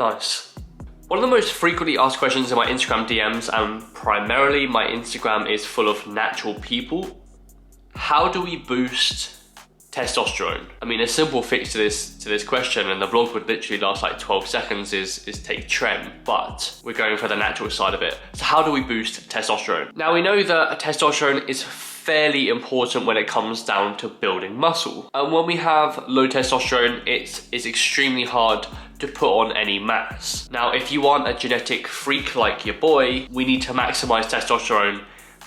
Nice. One of the most frequently asked questions in my Instagram DMs, and primarily my Instagram is full of natural people. How do we boost testosterone? I mean, a simple fix to this question, and the vlog would literally last like 12 seconds, is take tren, but we're going for the natural side of it. So how do we boost testosterone? Now, we know that testosterone is fairly important when it comes down to building muscle. And when we have low testosterone, it's extremely hard to put on any mass. Now, if you want a genetic freak like your boy, we need to maximize testosterone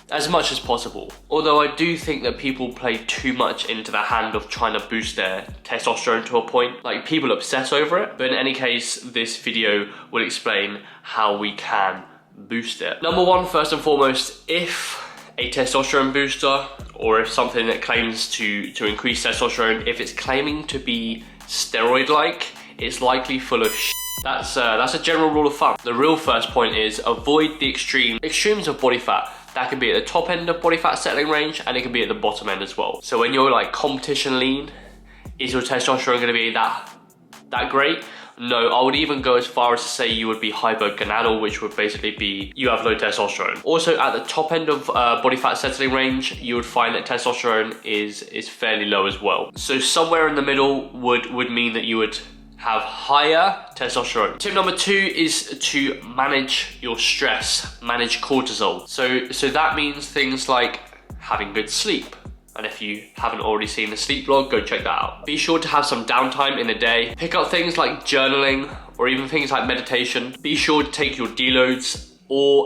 as much as possible. Although I do think that people play too much into the hand of trying to boost their testosterone to a point. Like, people obsess over it. But in any case, this video will explain how we can boost it. Number one, first and foremost, if a testosterone booster, or if something that claims to increase testosterone, if it's claiming to be steroid-like, it's likely full of shit. That's a general rule of thumb. The real first point is avoid the extremes of body fat. That can be at the top end of body fat settling range, and it can be at the bottom end as well. So when you're like competition lean, is your testosterone going to be that great? No, I would even go as far as to say you would be hypogonadal, which would basically be you have low testosterone. Also, at the top end of body fat settling range, you would find that testosterone is fairly low as well. So somewhere in the middle would mean that you would have higher testosterone. Tip number two is to manage your stress, manage cortisol. So that means things like having good sleep. And if you haven't already seen the sleep vlog, go check that out. Be sure to have some downtime in the day. Pick up things like journaling or even things like meditation. Be sure to take your deloads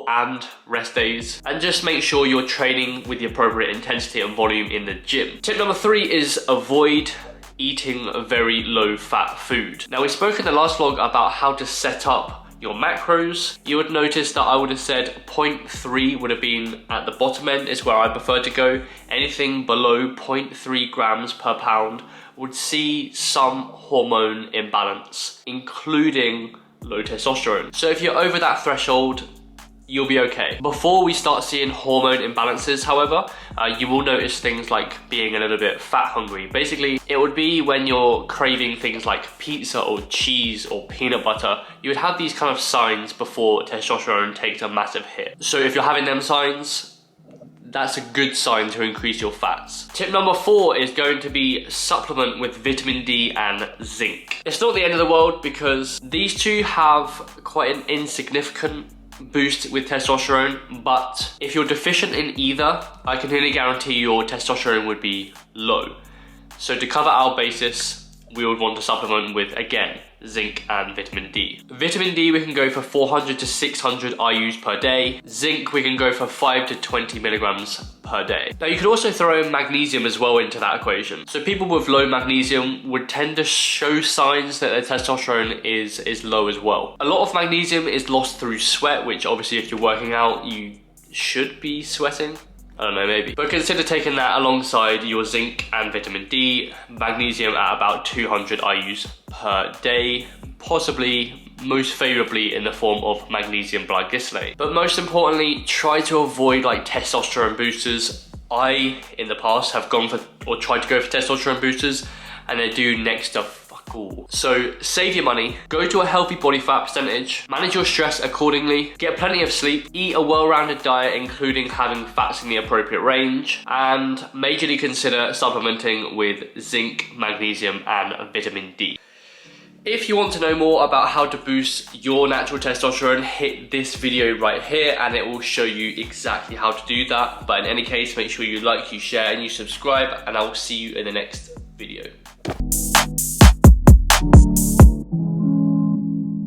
and rest days, and just make sure you're training with the appropriate intensity and volume in the gym. Tip number three is avoid eating a very low fat food. Now, we spoke in the last vlog about how to set up your macros. You would notice that I would have said 0.3 would have been at the bottom end, is where I prefer to go. Anything below 0.3 grams per pound would see some hormone imbalance, including low testosterone. So if you're over that threshold, you'll be okay. Before we start seeing hormone imbalances, however, you will notice things like being a little bit fat hungry. Basically, it would be when you're craving things like pizza or cheese or peanut butter. You would have these kind of signs before testosterone takes a massive hit. So if you're having them signs, that's a good sign to increase your fats. Tip number four is going to be supplement with vitamin D and zinc. It's not the end of the world, because these two have quite an insignificant boost with testosterone, but if you're deficient in either, I can nearly guarantee your testosterone would be low. So to cover our basis, we would want to supplement with, again, zinc and vitamin D. Vitamin D, we can go for 400 to 600 IUs per day. Zinc, we can go for 5 to 20 milligrams per day. Now, you could also throw in magnesium as well into that equation. So people with low magnesium would tend to show signs that their testosterone is low as well. A lot of magnesium is lost through sweat, which obviously if you're working out, you should be sweating. I don't know, maybe. But consider taking that alongside your zinc and vitamin D, magnesium at about 200 IUs per day, possibly most favorably in the form of magnesium glycosylate. But most importantly, try to avoid like testosterone boosters. I, in the past, have gone for or tried to go for testosterone boosters, and they do next to cool. So save your money, go to a healthy body fat percentage, manage your stress accordingly, get plenty of sleep, eat a well-rounded diet including having fats in the appropriate range, and majorly consider supplementing with zinc, magnesium and vitamin D. If you want to know more about how to boost your natural testosterone, hit this video right here and it will show you exactly how to do that. But in any case, make sure you like, you share and you subscribe, and I will see you in the next video.